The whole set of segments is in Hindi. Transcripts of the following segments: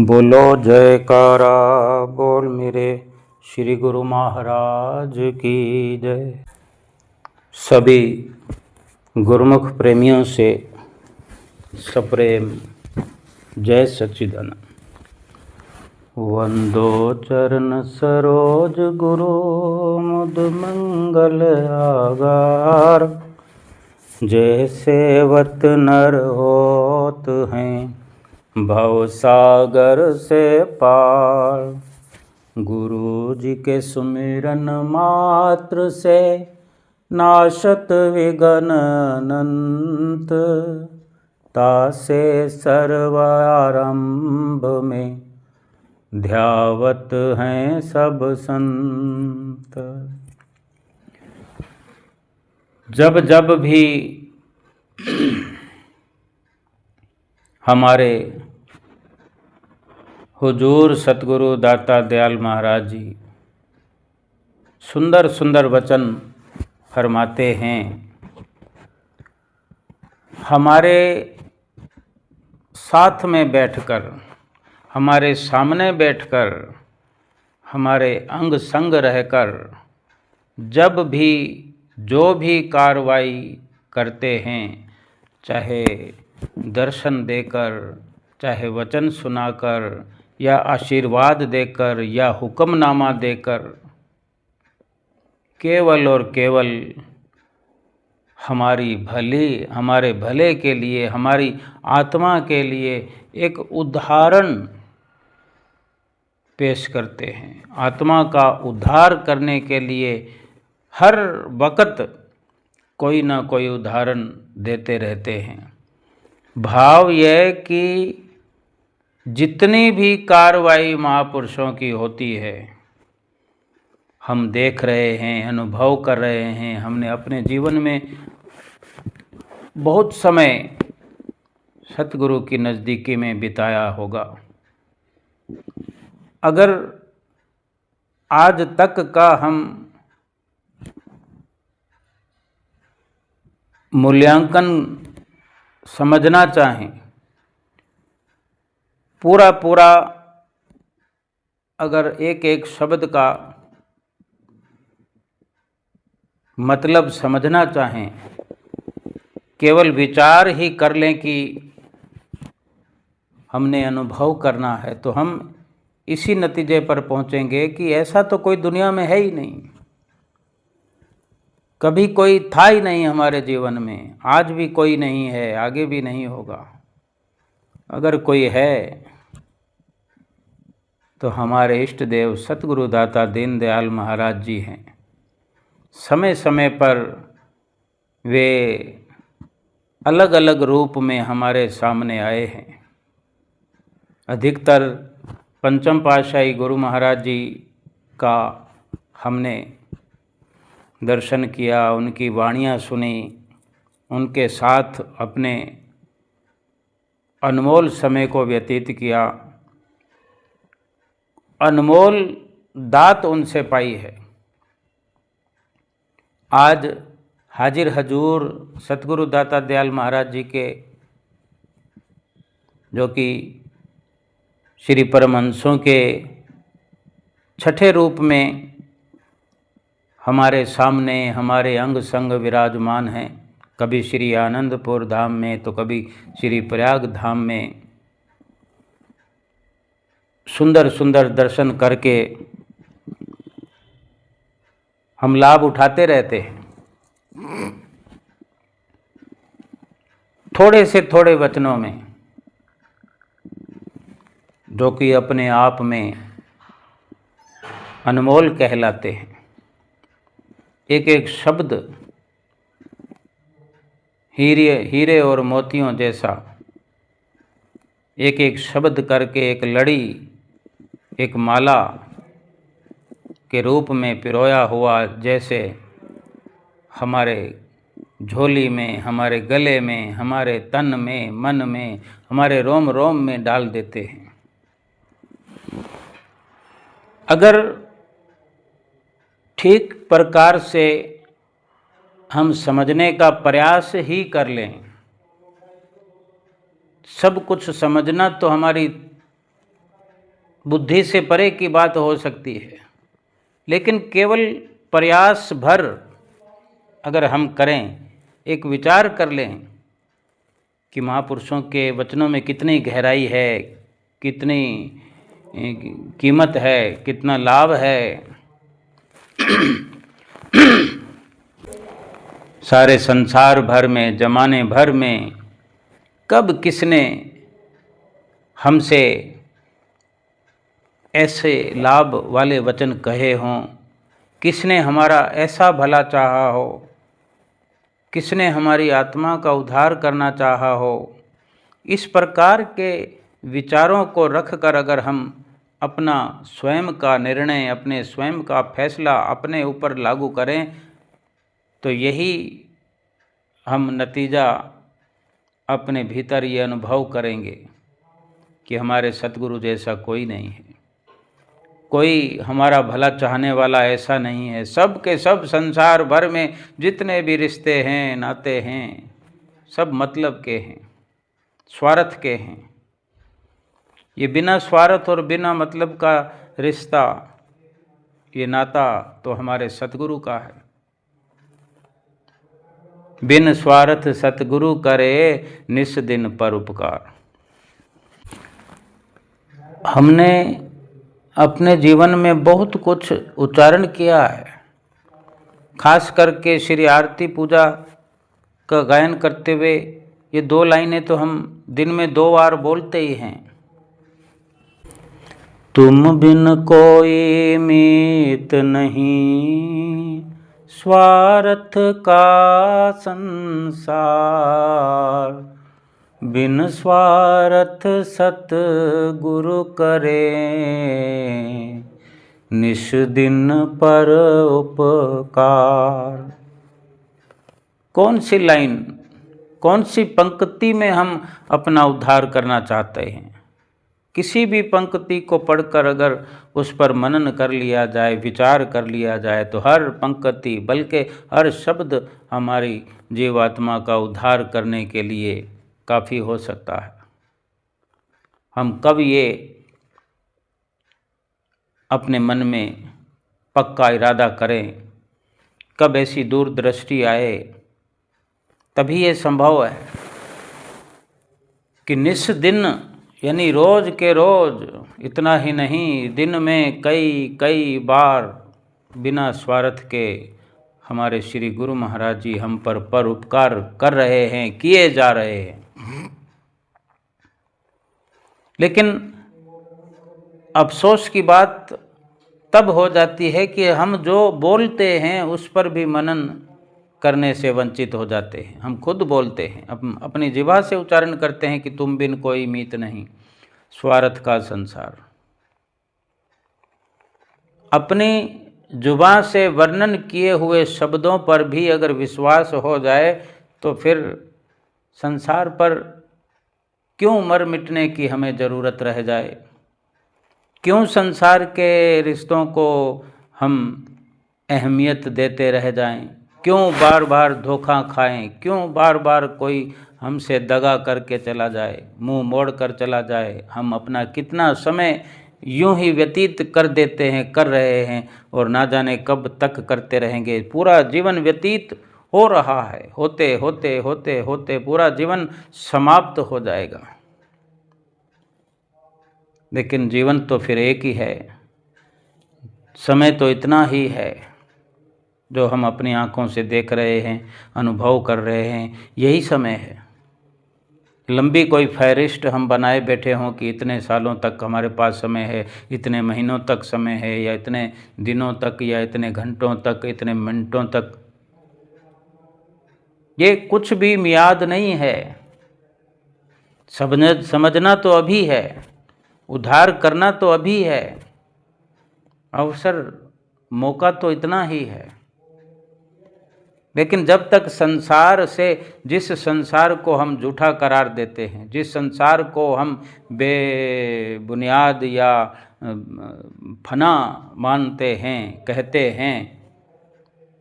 बोलो जयकारा बोल मेरे श्री गुरु महाराज की जय। सभी गुरुमुख प्रेमियों से सप्रेम जय सच्चिदानंद। वंदो चरण सरोज गुरु मुद मंगल आगार। जैसे वत नर होत हैं भव सागर से पार। गुरु जी के सुमिरन मात्र से नाशत विघ्न अनंत। तासे सर्वारंभ में ध्यावत हैं सब संत। जब जब भी हमारे हुजूर सतगुरु दाता दयाल महाराज जी सुंदर सुंदर वचन फरमाते हैं, हमारे साथ में बैठकर, हमारे सामने बैठकर, हमारे अंग संग रहकर जब भी जो भी कार्रवाई करते हैं, चाहे दर्शन देकर, चाहे वचन सुनाकर, या आशीर्वाद देकर, या हुक्मनामा देकर, केवल और केवल हमारे भले के लिए, हमारी आत्मा के लिए एक उदाहरण पेश करते हैं। आत्मा का उद्धार करने के लिए हर वक्त कोई ना कोई उदाहरण देते रहते हैं। भाव यह कि जितनी भी कार्रवाई महापुरुषों की होती है, हम देख रहे हैं, अनुभव कर रहे हैं। हमने अपने जीवन में बहुत समय सतगुरु की नज़दीकी में बिताया होगा। अगर आज तक का हम मूल्यांकन समझना चाहें, पूरा अगर एक एक शब्द का मतलब समझना चाहें, केवल विचार ही कर लें कि हमने अनुभव करना है, तो हम इसी नतीजे पर पहुंचेंगे कि ऐसा तो कोई दुनिया में है ही नहीं। कभी कोई था ही नहीं हमारे जीवन में, आज भी कोई नहीं है, आगे भी नहीं होगा। अगर कोई है तो हमारे इष्ट देव सतगुरु दाता दीनदयाल महाराज जी हैं। समय समय पर वे अलग अलग रूप में हमारे सामने आए हैं। अधिकतर पंचम पातशाही गुरु महाराज जी का हमने दर्शन किया, उनकी वाणियाँ सुनी, उनके साथ अपने अनमोल समय को व्यतीत किया, अनमोल दात उनसे पाई है। आज हाजिर हजूर सतगुरु दाता दयाल महाराज जी के, जो कि श्री परमहंसों के छठे रूप में हमारे सामने, हमारे अंग संग विराजमान हैं। कभी श्री आनंदपुर धाम में तो कभी श्री प्रयाग धाम में सुंदर सुंदर दर्शन करके हम लाभ उठाते रहते हैं। थोड़े से थोड़े वचनों में, जो कि अपने आप में अनमोल कहलाते हैं। एक एक शब्द हीरे और मोतियों जैसा, एक एक शब्द करके एक लड़ी, एक माला के रूप में पिरोया हुआ जैसे हमारे झोली में, हमारे गले में, हमारे तन में, मन में, हमारे रोम रोम में डाल देते हैं। अगर ठीक प्रकार से हम समझने का प्रयास ही कर लें सब कुछ समझना तो हमारी बुद्धि से परे की बात हो सकती है, लेकिन केवल प्रयास भर अगर हम करें, एक विचार कर लें कि महापुरुषों के वचनों में कितनी गहराई है, कितनी कीमत है, कितना लाभ है। सारे संसार भर में, जमाने भर में कब किसने हमसे ऐसे लाभ वाले वचन कहे हों, किसने हमारा ऐसा भला चाहा हो, किसने हमारी आत्मा का उद्धार करना चाहा हो। इस प्रकार के विचारों को रख कर अगर हम अपना स्वयं का निर्णय, अपने स्वयं का फैसला अपने ऊपर लागू करें, तो यही हम नतीजा अपने भीतर ये अनुभव करेंगे कि हमारे सतगुरु जैसा कोई नहीं है, कोई हमारा भला चाहने वाला ऐसा नहीं है। सब के सब संसार भर में जितने भी रिश्ते हैं, नाते हैं, सब मतलब के हैं, स्वार्थ के हैं। ये बिना स्वार्थ और बिना मतलब का रिश्ता, ये नाता तो हमारे सतगुरु का है। बिन स्वार्थ सतगुरु करे निस दिन पर उपकार। हमने अपने जीवन में बहुत कुछ उच्चारण किया है, खास करके श्री आरती पूजा का गायन करते हुए ये 2 लाइनें तो हम दिन में 2 बार बोलते ही हैं। तुम बिन कोई मीत नहीं, स्वार्थ का संसार, बिन स्वार्थ सतगुरु करे निश दिन पर उपकार। कौन सी लाइन, कौन सी पंक्ति में हम अपना उद्धार करना चाहते हैं? किसी भी पंक्ति को पढ़कर अगर उस पर मनन कर लिया जाए, विचार कर लिया जाए, तो हर पंक्ति बल्कि हर शब्द हमारी जीवात्मा का उद्धार करने के लिए काफ़ी हो सकता है। हम कब ये अपने मन में पक्का इरादा करें, कब ऐसी दूरदृष्टि आए, तभी ये संभव है कि निस दिन, यानी रोज के रोज, इतना ही नहीं दिन में कई कई बार बिना स्वार्थ के हमारे श्री गुरु महाराज जी हम पर उपकार कर रहे हैं, किए जा रहे हैं। लेकिन अफसोस की बात तब हो जाती है कि हम जो बोलते हैं उस पर भी मनन करने से वंचित हो जाते हैं। हम खुद बोलते हैं, अपनी जिह्वा से उच्चारण करते हैं कि तुम बिन कोई मीत नहीं, स्वार्थ का संसार। अपनी जुबान से वर्णन किए हुए शब्दों पर भी अगर विश्वास हो जाए तो फिर संसार पर क्यों मर मिटने की हमें ज़रूरत रह जाए? क्यों संसार के रिश्तों को हम अहमियत देते रह जाएं? क्यों बार बार धोखा खाएं? क्यों बार बार कोई हमसे दगा करके चला जाए, मुंह मोड़ कर चला जाए? हम अपना कितना समय यूं ही व्यतीत कर देते हैं, कर रहे हैं, और ना जाने कब तक करते रहेंगे। पूरा जीवन व्यतीत हो रहा है, होते होते होते होते पूरा जीवन समाप्त हो जाएगा। लेकिन जीवन तो फिर एक ही है, समय तो इतना ही है जो हम अपनी आँखों से देख रहे हैं, अनुभव कर रहे हैं, यही समय है। लंबी कोई फहरिस्त हम बनाए बैठे हों कि इतने सालों तक हमारे पास समय है, इतने महीनों तक समय है, या इतने दिनों तक, या इतने घंटों तक, इतने मिनटों तक, ये कुछ भी मियाद नहीं है। समझना तो अभी है, उद्धार करना तो अभी है, अवसर, मौका तो इतना ही है। लेकिन जब तक संसार से, जिस संसार को हम झूठा करार देते हैं, जिस संसार को हम बेबुनियाद या फना मानते हैं, कहते हैं,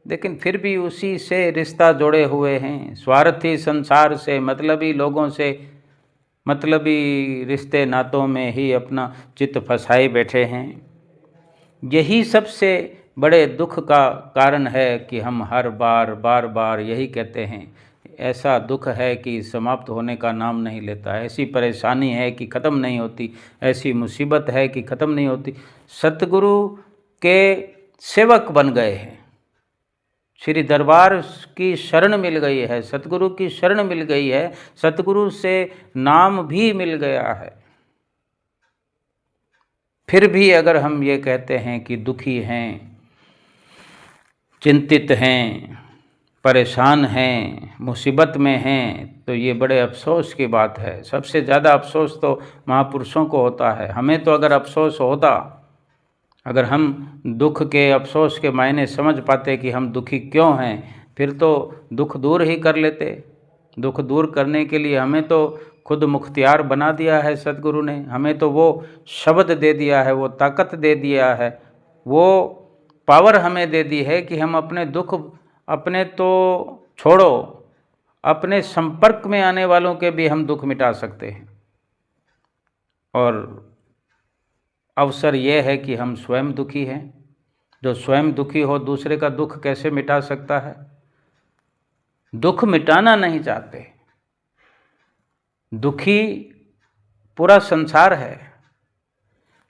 लेकिन फिर भी उसी से रिश्ता जोड़े हुए हैं, स्वार्थी संसार से, मतलबी लोगों से मतलबी रिश्ते नातों में ही अपना चित्त फंसाए बैठे हैं। यही सबसे बड़े दुख का कारण है कि हम हर बार बार यही कहते हैं। ऐसा दुख है कि समाप्त होने का नाम नहीं लेता, ऐसी परेशानी है कि ख़त्म नहीं होती, ऐसी मुसीबत है कि ख़त्म नहीं होती। सतगुरु के सेवक बन गए हैं, श्री दरबार की शरण मिल गई है, सतगुरु की शरण मिल गई है, सतगुरु से नाम भी मिल गया है। फिर भी अगर हम ये कहते हैं कि दुखी हैं, चिंतित हैं, परेशान हैं, मुसीबत में हैं, तो ये बड़े अफसोस की बात है। सबसे ज़्यादा अफसोस तो महापुरुषों को होता है। हमें तो अगर अफसोस होता, अगर हम दुख के अफसोस के मायने समझ पाते कि हम दुखी क्यों हैं, फिर तो दुख दूर ही कर लेते। दुख दूर करने के लिए हमें तो खुद मुख्तियार बना दिया है सतगुरु ने। हमें तो वो शब्द दे दिया है, वो ताकत दे दिया है, वो पावर हमें दे दी है कि हम अपने दुख, अपने तो छोड़ो, अपने संपर्क में आने वालों के भी हम दुख मिटा सकते हैं। और अवसर यह है कि हम स्वयं दुखी हैं। जो स्वयं दुखी हो, दूसरे का दुख कैसे मिटा सकता है? दुख मिटाना नहीं चाहते, दुखी पूरा संसार है,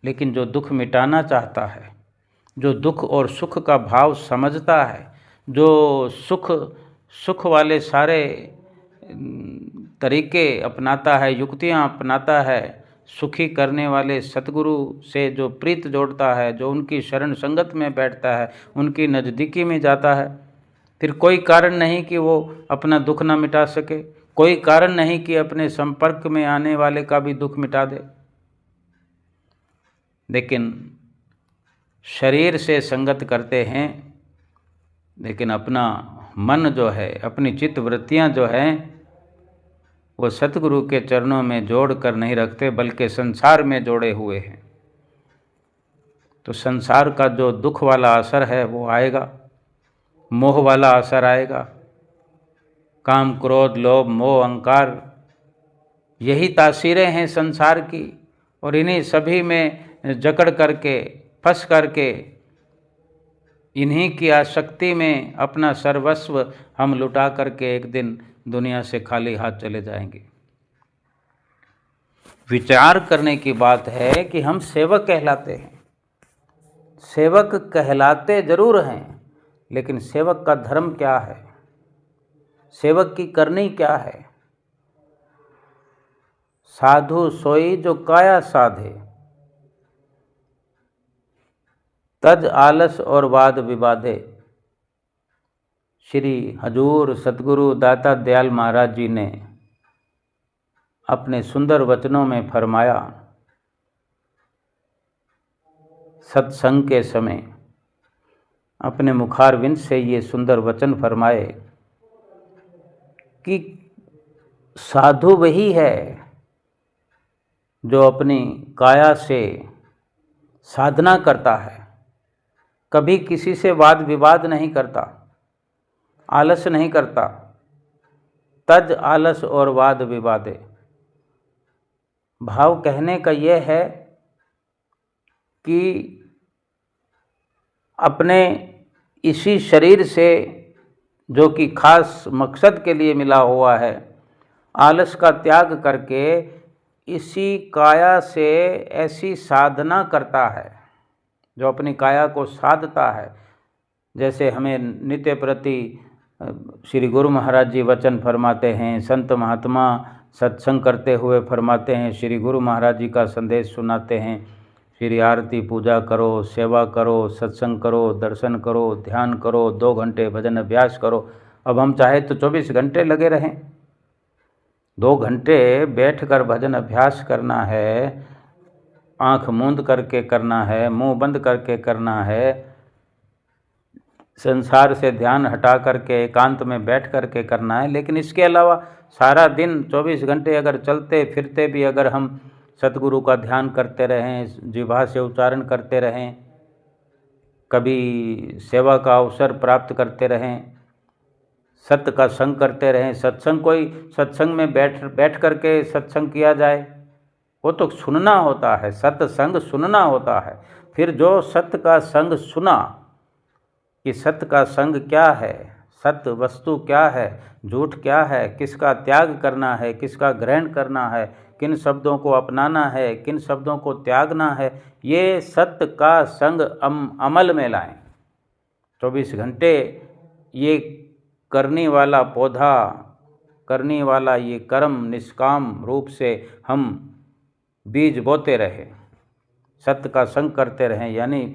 लेकिन जो दुख मिटाना चाहता है, जो दुख और सुख का भाव समझता है, जो सुख वाले सारे तरीके अपनाता है, युक्तियाँ अपनाता है, सुखी करने वाले सतगुरु से जो प्रीत जोड़ता है, जो उनकी शरण संगत में बैठता है, उनकी नज़दीकी में जाता है, फिर कोई कारण नहीं कि वो अपना दुख ना मिटा सके, कोई कारण नहीं कि अपने संपर्क में आने वाले का भी दुख मिटा दे। लेकिन शरीर से संगत करते हैं, लेकिन अपना मन जो है, अपनी चित्त वृत्तियाँ जो हैं, वो सतगुरु के चरणों में जोड़ कर नहीं रखते, बल्कि संसार में जोड़े हुए हैं। तो संसार का जो दुख वाला असर है वो आएगा, मोह वाला असर आएगा। काम, क्रोध, लोभ, मोह, अहंकार, यही तासीरें हैं संसार की, और इन्हीं सभी में जकड़ करके, फंस करके, इन्हीं की आसक्ति में अपना सर्वस्व हम लुटा करके एक दिन दुनिया से खाली हाथ चले जाएंगे। विचार करने की बात है कि हम सेवक कहलाते हैं, सेवक कहलाते जरूर हैं, लेकिन सेवक का धर्म क्या है, सेवक की करनी क्या है? साधु सोई जो काया साधे, तज आलस और वाद विवादे। श्री हजूर सतगुरु दाता दयाल महाराज जी ने अपने सुंदर वचनों में फरमाया, सत्संग के समय अपने मुखारविंद से ये सुंदर वचन फरमाए कि साधु वही है जो अपनी काया से साधना करता है, कभी किसी से वाद विवाद नहीं करता, आलस नहीं करता। तज आलस और वाद विवादे, भाव कहने का यह है कि अपने इसी शरीर से, जो कि खास मकसद के लिए मिला हुआ है, आलस का त्याग करके इसी काया से ऐसी साधना करता है, जो अपनी काया को साधता है। जैसे हमें नित्य प्रति श्री गुरु महाराज जी वचन फरमाते हैं, संत महात्मा सत्संग करते हुए फरमाते हैं, श्री गुरु महाराज जी का संदेश सुनाते हैं, श्री आरती पूजा करो, सेवा करो, सत्संग करो, दर्शन करो, ध्यान करो, 2 घंटे भजन अभ्यास करो। अब हम चाहे तो 24 घंटे लगे रहें, 2 घंटे बैठकर भजन अभ्यास करना है, आँख मूंद करके करना है, मुंह बंद करके करना है, संसार से ध्यान हटा करके एकांत में बैठ करके करना है। लेकिन इसके अलावा सारा दिन 24 घंटे अगर चलते फिरते भी अगर हम सतगुरु का ध्यान करते रहें, जिह्वा से उच्चारण करते रहें, कभी सेवा का अवसर प्राप्त करते रहें, सत्य का संग करते रहें। सत्संग कोई सत्संग में बैठ करके सत्संग किया जाए, वो तो सुनना होता है, सत्संग सुनना होता है। फिर जो सत्य का संग सुना कि सत्य का संग क्या है, सत्य वस्तु क्या है, झूठ क्या है, किसका त्याग करना है, किसका ग्रहण करना है, किन शब्दों को अपनाना है, किन शब्दों को त्यागना है, ये सत्य का संग अमल में लाएं। 24 घंटे ये करने वाला पौधा, करने वाला ये कर्म निष्काम रूप से हम बीज बोते रहें, सत्य का संग करते रहें। यानी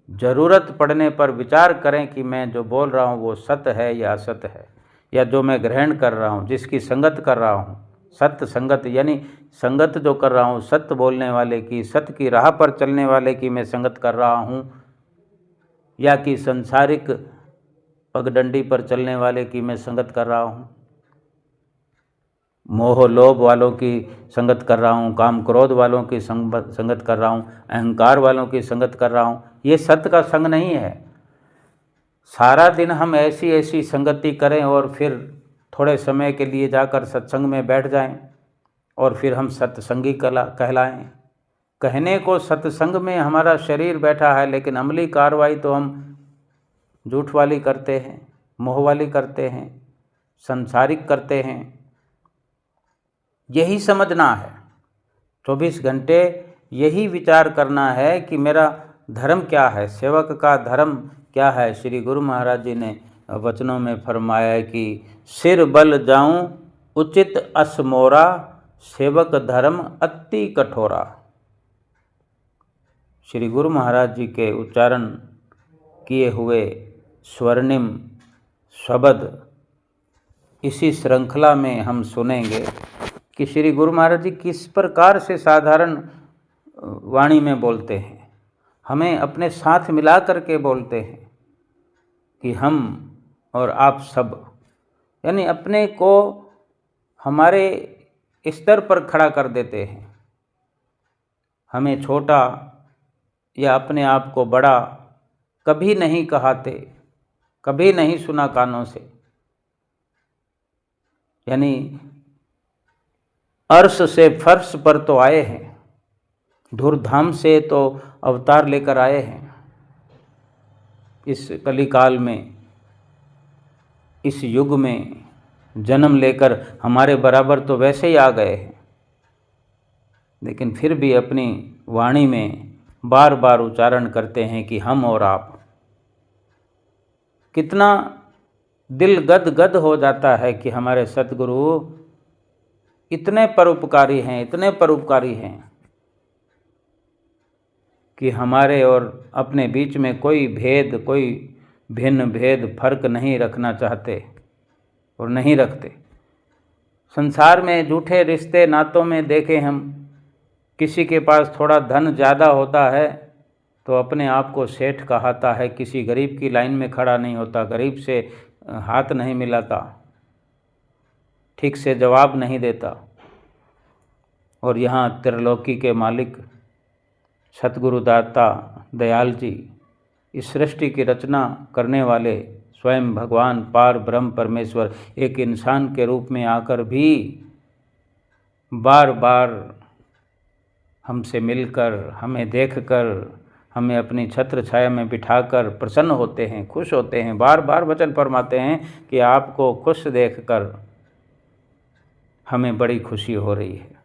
ज़रूरत पड़ने पर विचार करें कि मैं जो बोल रहा हूँ वो सत्य है या असत है, या जो मैं ग्रहण कर रहा हूँ, जिसकी संगत कर रहा हूँ, सत्य संगत यानी संगत जो कर रहा हूँ सत्य बोलने वाले की, सत्य की राह पर चलने वाले की मैं संगत कर रहा हूँ, या कि संसारिक पगडंडी पर चलने वाले की मैं संगत कर रहा हूँ, मोह लोभ वालों की संगत कर रहा हूँ, काम क्रोध वालों की संगत कर रहा हूँ, अहंकार वालों की संगत कर रहा हूँ। ये सत्य का संग नहीं है। सारा दिन हम ऐसी ऐसी संगति करें और फिर थोड़े समय के लिए जाकर सत्संग में बैठ जाएं और फिर हम सत्संगी कहलाएं। कहने को सत्संग में हमारा शरीर बैठा है, लेकिन अमली कार्रवाई तो हम झूठ वाली करते हैं, मोह वाली करते हैं, संसारिक करते हैं। यही समझना है। 24 घंटे यही विचार करना है कि मेरा धर्म क्या है, सेवक का धर्म क्या है। श्री गुरु महाराज जी ने वचनों में फरमाया है कि सिर बल जाऊं उचित असमोरा, सेवक धर्म अति कठोरा। श्री गुरु महाराज जी के उच्चारण किए हुए स्वर्णिम शब्द इसी श्रृंखला में हम सुनेंगे कि श्री गुरु महाराज जी किस प्रकार से साधारण वाणी में बोलते हैं, हमें अपने साथ मिला करके बोलते हैं कि हम और आप सब, यानी अपने को हमारे स्तर पर खड़ा कर देते हैं। हमें छोटा या अपने आप को बड़ा कभी नहीं कहाते, कभी नहीं सुना कानों से। यानी अर्श से फर्श पर तो आए हैं, धूर्धाम से तो अवतार लेकर आए हैं। इस कलिकाल में, इस युग में जन्म लेकर हमारे बराबर तो वैसे ही आ गए हैं, लेकिन फिर भी अपनी वाणी में बार बार उच्चारण करते हैं कि हम और आप। कितना दिल गद गद हो जाता है कि हमारे सतगुरु इतने परोपकारी हैं, इतने परोपकारी हैं कि हमारे और अपने बीच में कोई भेद, कोई भिन्न भेद फर्क नहीं रखना चाहते और नहीं रखते। संसार में झूठे रिश्ते नातों में देखें हम, किसी के पास थोड़ा धन ज़्यादा होता है तो अपने आप को सेठ कहाता है, किसी गरीब की लाइन में खड़ा नहीं होता, गरीब से हाथ नहीं मिलाता, ठीक से जवाब नहीं देता। और यहाँ त्रिलोकी के मालिक सतगुरु दाता दयाल जी, इस सृष्टि की रचना करने वाले स्वयं भगवान पार ब्रह्म परमेश्वर एक इंसान के रूप में आकर भी बार बार हमसे मिलकर, हमें देखकर, हमें अपनी छत्र छाया में बिठाकर प्रसन्न होते हैं, खुश होते हैं। बार बार वचन फरमाते हैं कि आपको खुश देखकर हमें बड़ी खुशी हो रही है।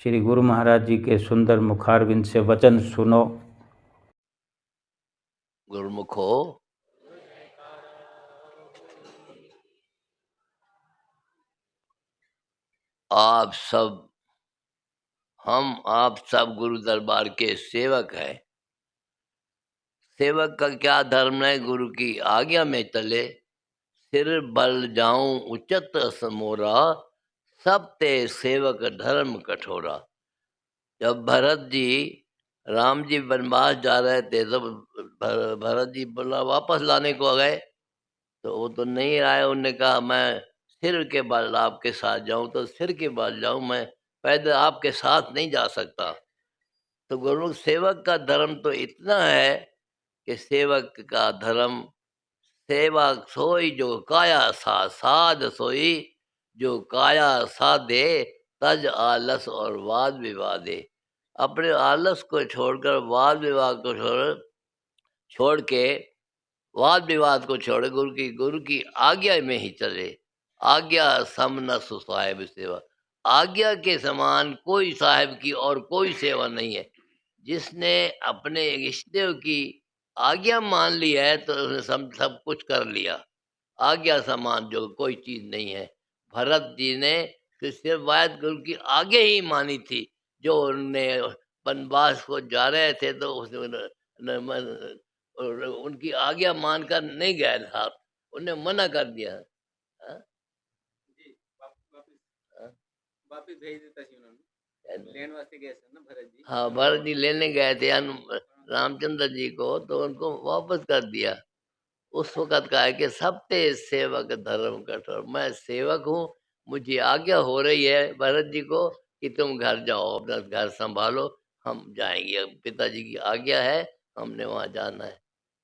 श्री गुरु महाराज जी के सुंदर मुखारविंद से वचन सुनो। गुरुमुखो आप सब गुरु दरबार के सेवक हैं। सेवक का क्या धर्म है? गुरु की आज्ञा में चले, सिर बल जाऊं उच्चत समोरा, सब ते सेवक धर्म कठोरा। जब भरत जी, राम जी वनवास जा रहे थे तो भरत जी बोला वापस लाने को गए, तो वो तो नहीं आए। उन्होंने कहा मैं सिर के बल आपके साथ जाऊं तो सिर के बल जाऊं, मैं पैदल आपके साथ नहीं जा सकता। तो गुरुमुख सेवक का धर्म तो इतना है कि सेवक का धर्म सेवा सोई जो काया साध सोई, जो काया साधे तज आलस और वाद विवादे। अपने आलस को छोड़कर, वाद विवाद को छोड़ के, वाद विवाद को छोड़ गुरु की आज्ञा में ही चले। आज्ञा सम न सु साहेब सेवा। आज्ञा के समान कोई साहेब की और कोई सेवा नहीं है। जिसने अपने इष्ट देव की आज्ञा मान ली है तो उसने सब कुछ कर लिया। आज्ञा समान जो कोई चीज नहीं है। भरत जी ने तो सिर्फ वायद गुरु की आज्ञा ही मानी थी। जो उनने वनवास को जा रहे थे तो उनकी आज्ञा मानकर नहीं गए था, उन्हें मना कर दिया। हाँ? हाँ? वापिस भेज देता थी उन्होंने, लेने वास्ते गए थे ना भरत जी। हाँ, भरत जी लेने गए थे रामचंद्र जी को, तो उनको वापस कर दिया। उस वक्त कहा है कि सबते सेवक धर्म कठोर। मैं सेवक हूँ, मुझे आज्ञा हो रही है भरत जी को कि तुम घर जाओ, अपना घर संभालो, हम जाएंगे, पिताजी की आज्ञा है, हमने वहाँ जाना है।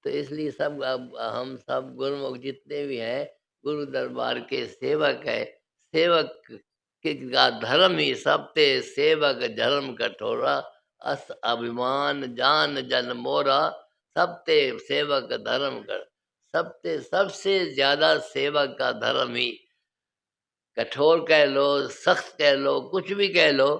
तो इसलिए सब अब हम सब गुरुमुख जितने भी हैं गुरु दरबार के सेवक है। सेवक का धर्म ही सबते सेवक धर्म कठोरा, अस अभिमान जान जन मोरा, सबते सेवक धर्म कर। सबसे ज्यादा सेवक का धर्म ही, कठोर कह लो, सख्त कह लो, कुछ भी कह लो,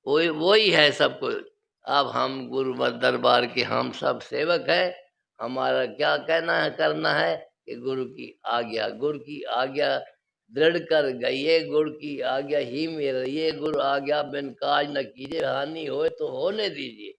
वही है सब कुछ। अब हम गुरु दरबार के हम सब सेवक हैं। हमारा क्या कहना है, करना है कि गुरु की आज्ञा दृढ़ कर गई। गुरु की आज्ञा ही में रहिए। गुरु आज्ञा बिन काज न कीजिए। हानि होए तो होने दीजिए,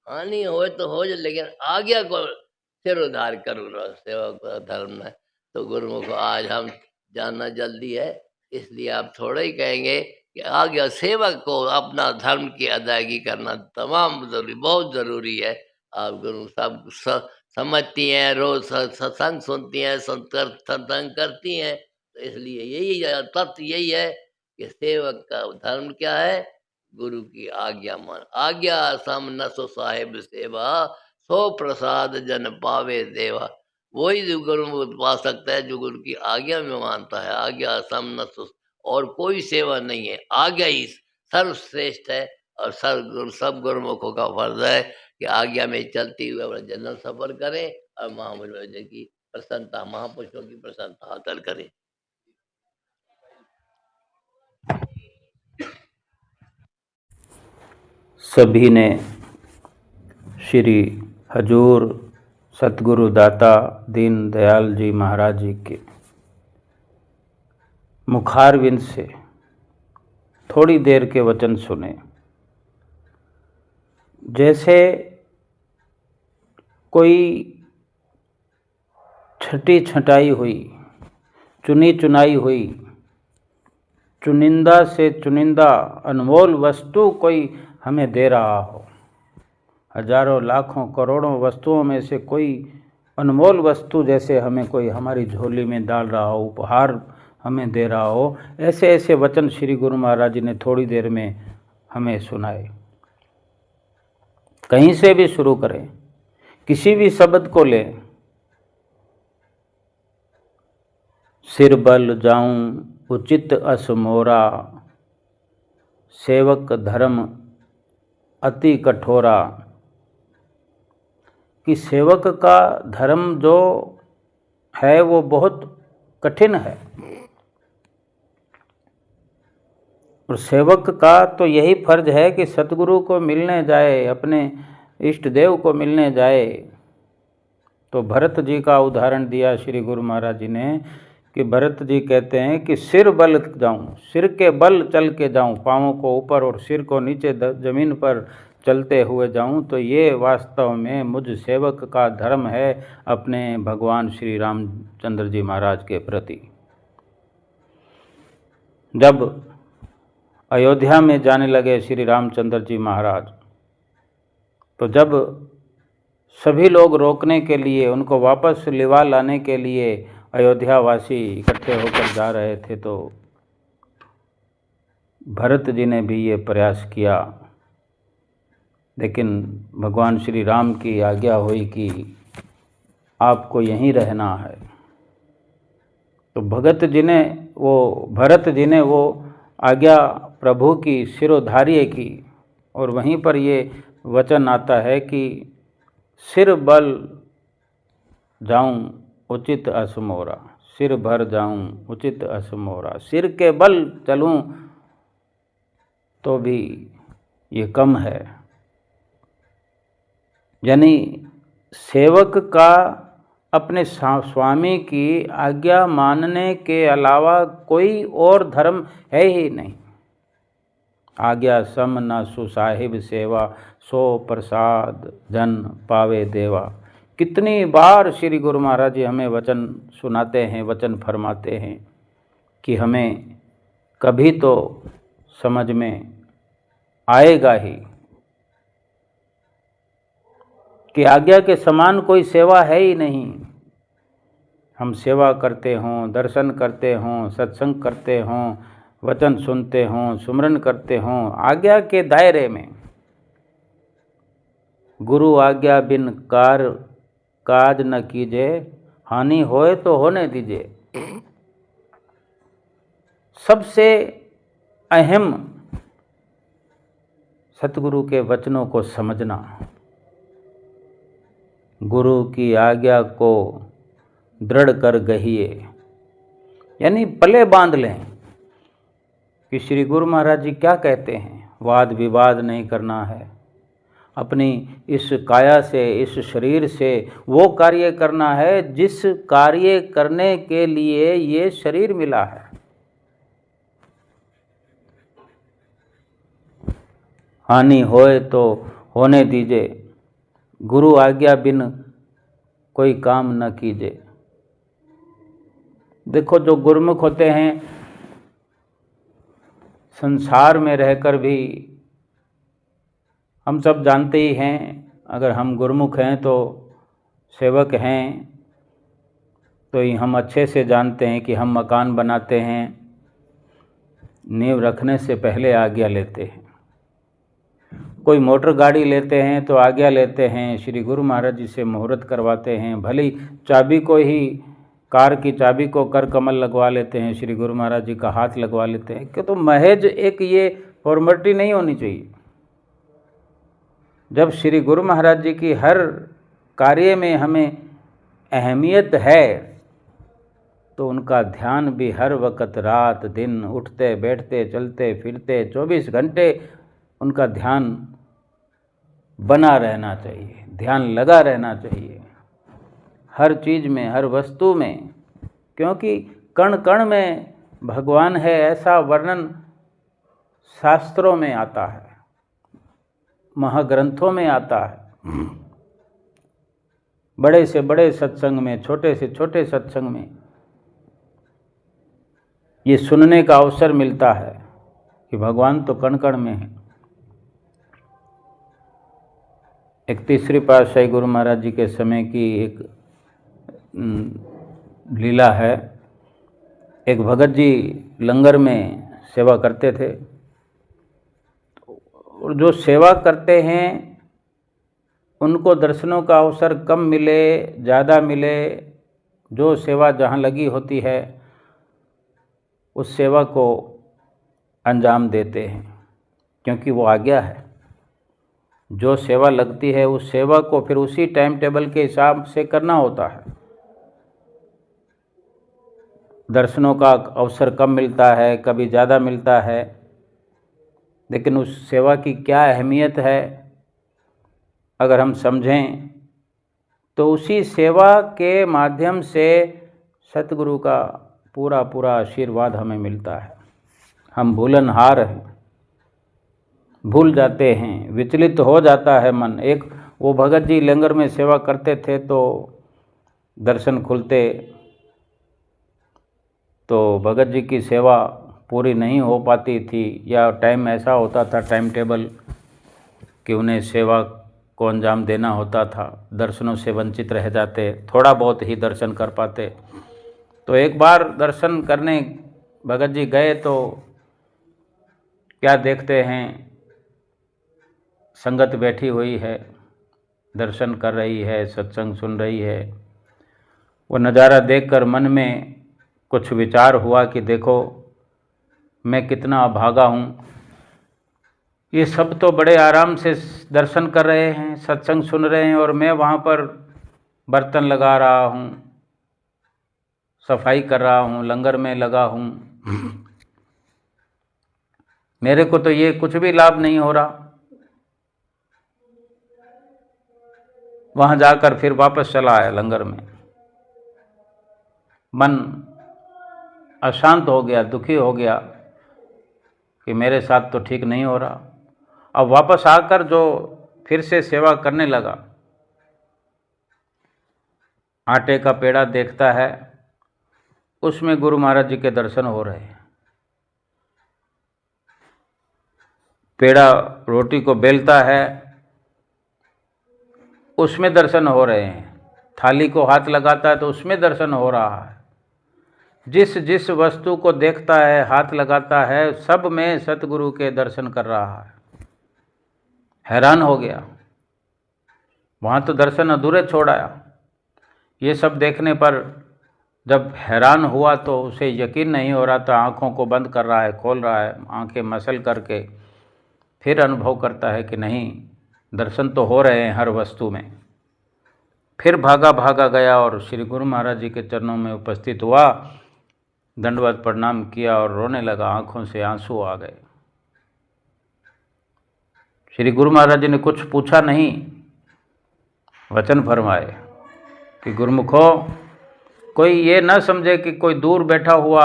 हानि होए तो हो जाए, लेकिन आज्ञा को सिर उधार करो ना, सेवक का धर्म है। तो गुरुमुख आज हम जानना जल्दी है, इसलिए आप थोड़ा ही कहेंगे कि आज्ञा सेवक को अपना धर्म की अदायगी करना तमाम जरूरी, बहुत जरूरी है। आप गुरु सब समझती हैं, रोज सत्संग सुनती हैं, सत्संग करती हैं, तो इसलिए यही तथ्य यही है कि सेवक का धर्म क्या है, गुरु की आज्ञा मान। आज्ञा सम न सो साहेब सेवा, सो प्रसाद जन पावे देवा। वही जो गुरु पा सकता है जो गुरु की आज्ञा में मानता है। आज्ञा सम न सो, और कोई सेवा नहीं है, आज्ञा ही सर्वश्रेष्ठ है। और सब गुरुमुखों का फर्ज है कि आज्ञा में चलती हुए अपना जनरल सफर करें और महापुरुषों की प्रसन्नता, महापुरुषों की प्रसन्नता हासिल करें। सभी ने श्री हजूर सतगुरु दाता दीन दयाल जी महाराज जी के मुखारविंद से थोड़ी देर के वचन सुने। जैसे कोई छटी छटाई हुई, चुनी चुनाई हुई, चुनिंदा से चुनिंदा अनमोल वस्तु कोई हमें दे रहा हो। हजारों लाखों करोड़ों वस्तुओं में से कोई अनमोल वस्तु जैसे हमें कोई हमारी झोली में डाल रहा हो, उपहार हमें दे रहा हो। ऐसे ऐसे वचन श्री गुरु महाराज जी ने थोड़ी देर में हमें सुनाए। कहीं से भी शुरू करें, किसी भी शब्द को लें। सिर बल जाऊं उचित अस मोरा, सेवक धर्म अति कठोरा। कि सेवक का धर्म जो है वो बहुत कठिन है, और सेवक का तो यही फर्ज है कि सतगुरु को मिलने जाए, अपने इष्ट देव को मिलने जाए। तो भरत जी का उदाहरण दिया श्री गुरु महाराज जी ने कि भरत जी कहते हैं कि सिर बल जाऊं, सिर के बल चल के जाऊं, पाँवों को ऊपर और सिर को नीचे जमीन पर चलते हुए जाऊं। तो ये वास्तव में मुझ सेवक का धर्म है अपने भगवान श्री रामचंद्र जी महाराज के प्रति। जब अयोध्या में जाने लगे श्री रामचंद्र जी महाराज, तो जब सभी लोग रोकने के लिए, उनको वापस लिवा लाने के लिए अयोध्या वासी इकट्ठे होकर जा रहे थे, तो भरत जी ने भी ये प्रयास किया। लेकिन भगवान श्री राम की आज्ञा हुई कि आपको यहीं रहना है, तो भरत जी ने वो आज्ञा प्रभु की शिरोधार्य की, और वहीं पर ये वचन आता है कि सिर बल जाऊं उचित असमोरा, सिर भर जाऊं उचित असमोरा, सिर के बल चलूं तो भी ये कम है। यानी सेवक का अपने स्वामी की आज्ञा मानने के अलावा कोई और धर्म है ही नहीं। आज्ञा सम न सुसाहिब सेवा, सो प्रसाद जन पावे देवा। कितनी बार श्री गुरु महाराज जी हमें वचन सुनाते हैं, वचन फरमाते हैं कि हमें कभी तो समझ में आएगा ही कि आज्ञा के समान कोई सेवा है ही नहीं। हम सेवा करते हों, दर्शन करते हों, सत्संग करते हों, वचन सुनते हों, सुमरन करते हों, आज्ञा के दायरे में। गुरु आज्ञा बिन काज न कीजिए, हानि होए तो होने दीजिए। सबसे अहम सतगुरु के वचनों को समझना, गुरु की आज्ञा को दृढ़ कर गहिए, यानी पले बांध लें कि श्री गुरु महाराज जी क्या कहते हैं। वाद विवाद नहीं करना है, अपनी इस काया से, इस शरीर से वो कार्य करना है जिस कार्य करने के लिए ये शरीर मिला है। हानि होए तो होने दीजिए, गुरु आज्ञा बिन कोई काम न कीजिए। देखो, जो गुरुमुख होते हैं संसार में रहकर भी, हम सब जानते ही हैं, अगर हम गुरुमुख हैं तो सेवक हैं तो ही हम अच्छे से जानते हैं कि हम मकान बनाते हैं, नींव रखने से पहले आज्ञा लेते हैं। कोई मोटर गाड़ी लेते हैं तो आज्ञा लेते हैं, श्री गुरु महाराज जी से मुहूर्त करवाते हैं। भली चाबी को ही, कार की चाबी को कर कमल लगवा लेते हैं, श्री गुरु महाराज जी का हाथ लगवा लेते हैं। क्यों? तो महज एक ये फॉर्मेलिटी नहीं होनी चाहिए। जब श्री गुरु महाराज जी की हर कार्य में हमें अहमियत है तो उनका ध्यान भी हर वक्त, रात दिन, उठते बैठते चलते फिरते 24 घंटे उनका ध्यान बना रहना चाहिए, ध्यान लगा रहना चाहिए हर चीज़ में, हर वस्तु में। क्योंकि कण कण में भगवान है, ऐसा वर्णन शास्त्रों में आता है, महाग्रंथों में आता है। बड़े से बड़े सत्संग में, छोटे से छोटे सत्संग में ये सुनने का अवसर मिलता है कि भगवान तो कण कण में है। एक तीसरी पातशाही गुरु महाराज जी के समय की एक लीला है। एक भगत जी लंगर में सेवा करते थे, और जो सेवा करते हैं उनको दर्शनों का अवसर कम मिले ज़्यादा मिले, जो सेवा जहाँ लगी होती है उस सेवा को अंजाम देते हैं, क्योंकि वो आज्ञा है। जो सेवा लगती है उस सेवा को फिर उसी टाइम टेबल के हिसाब से करना होता है। दर्शनों का अवसर कम मिलता है, कभी ज़्यादा मिलता है, लेकिन उस सेवा की क्या अहमियत है अगर हम समझें तो उसी सेवा के माध्यम से सतगुरु का पूरा पूरा आशीर्वाद हमें मिलता है। हम भूलनहार हैं, भूल जाते हैं, विचलित हो जाता है मन। एक वो भगत जी लंगर में सेवा करते थे तो दर्शन खुलते तो भगत जी की सेवा पूरी नहीं हो पाती थी, या टाइम ऐसा होता था, टाइम टेबल, कि उन्हें सेवा को अंजाम देना होता था, दर्शनों से वंचित रह जाते, थोड़ा बहुत ही दर्शन कर पाते। तो एक बार दर्शन करने भगत जी गए तो क्या देखते हैं, संगत बैठी हुई है, दर्शन कर रही है, सत्संग सुन रही है। वो नज़ारा देखकर मन में कुछ विचार हुआ कि देखो मैं कितना अभागा हूँ, ये सब तो बड़े आराम से दर्शन कर रहे हैं, सत्संग सुन रहे हैं, और मैं वहाँ पर बर्तन लगा रहा हूँ, सफाई कर रहा हूँ, लंगर में लगा हूँ, मेरे को तो ये कुछ भी लाभ नहीं हो रहा। वहाँ जाकर फिर वापस चला आया लंगर में। मन अशांत हो गया, दुखी हो गया कि मेरे साथ तो ठीक नहीं हो रहा। अब वापस आकर जो फिर से सेवा करने लगा, आटे का पेड़ा देखता है, उसमें गुरु महाराज जी के दर्शन हो रहे हैं। पेड़ा रोटी को बेलता है, उसमें दर्शन हो रहे हैं। थाली को हाथ लगाता है तो उसमें दर्शन हो रहा है। जिस जिस वस्तु को देखता है, हाथ लगाता है, सब में सतगुरु के दर्शन कर रहा है। हैरान हो गया, वहाँ तो दर्शन अधूरे छोड़ आया। ये सब देखने पर जब हैरान हुआ तो उसे यकीन नहीं हो रहा था। आँखों को बंद कर रहा है, खोल रहा है, आँखें मसल करके फिर अनुभव करता है कि नहीं, दर्शन तो हो रहे हैं हर वस्तु में। फिर भागा भागा गया और श्री गुरु महाराज जी के चरणों में उपस्थित हुआ, दंडवत प्रणाम किया और रोने लगा। आँखों से आंसू आ गए। श्री गुरु महाराज जी ने कुछ पूछा नहीं, वचन फरमाए कि गुरुमुखो, कोई ये न समझे कि कोई दूर बैठा हुआ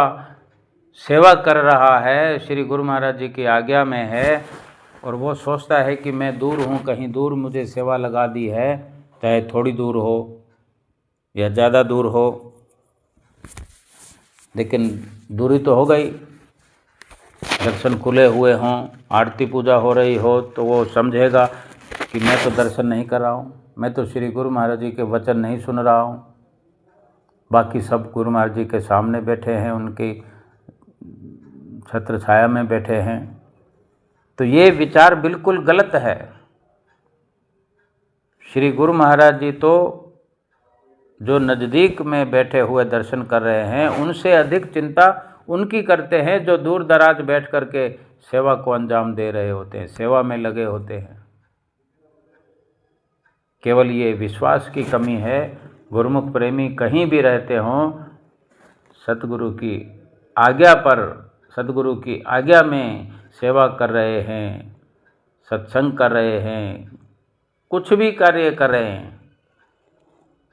सेवा कर रहा है, श्री गुरु महाराज जी की आज्ञा में है, और वो सोचता है कि मैं दूर हूँ, कहीं दूर मुझे सेवा लगा दी है, चाहे थोड़ी दूर हो या ज़्यादा दूर हो, लेकिन दूरी तो हो गई। दर्शन खुले हुए हों, आरती पूजा हो रही हो, तो वो समझेगा कि मैं तो दर्शन नहीं कर रहा हूँ, मैं तो श्री गुरु महाराज जी के वचन नहीं सुन रहा हूँ। बाकी सब गुरु महाराज जी के सामने बैठे हैं, उनकी छत्र छाया में बैठे हैं। तो ये विचार बिल्कुल गलत है। श्री गुरु महाराज जी तो जो नज़दीक में बैठे हुए दर्शन कर रहे हैं, उनसे अधिक चिंता उनकी करते हैं जो दूर दराज बैठ करके सेवा को अंजाम दे रहे होते हैं, सेवा में लगे होते हैं। केवल ये विश्वास की कमी है। गुरुमुख प्रेमी कहीं भी रहते हों, सतगुरु की आज्ञा पर, सतगुरु की आज्ञा में सेवा कर रहे हैं, सत्संग कर रहे हैं, कुछ भी कार्य कर रहे हैं,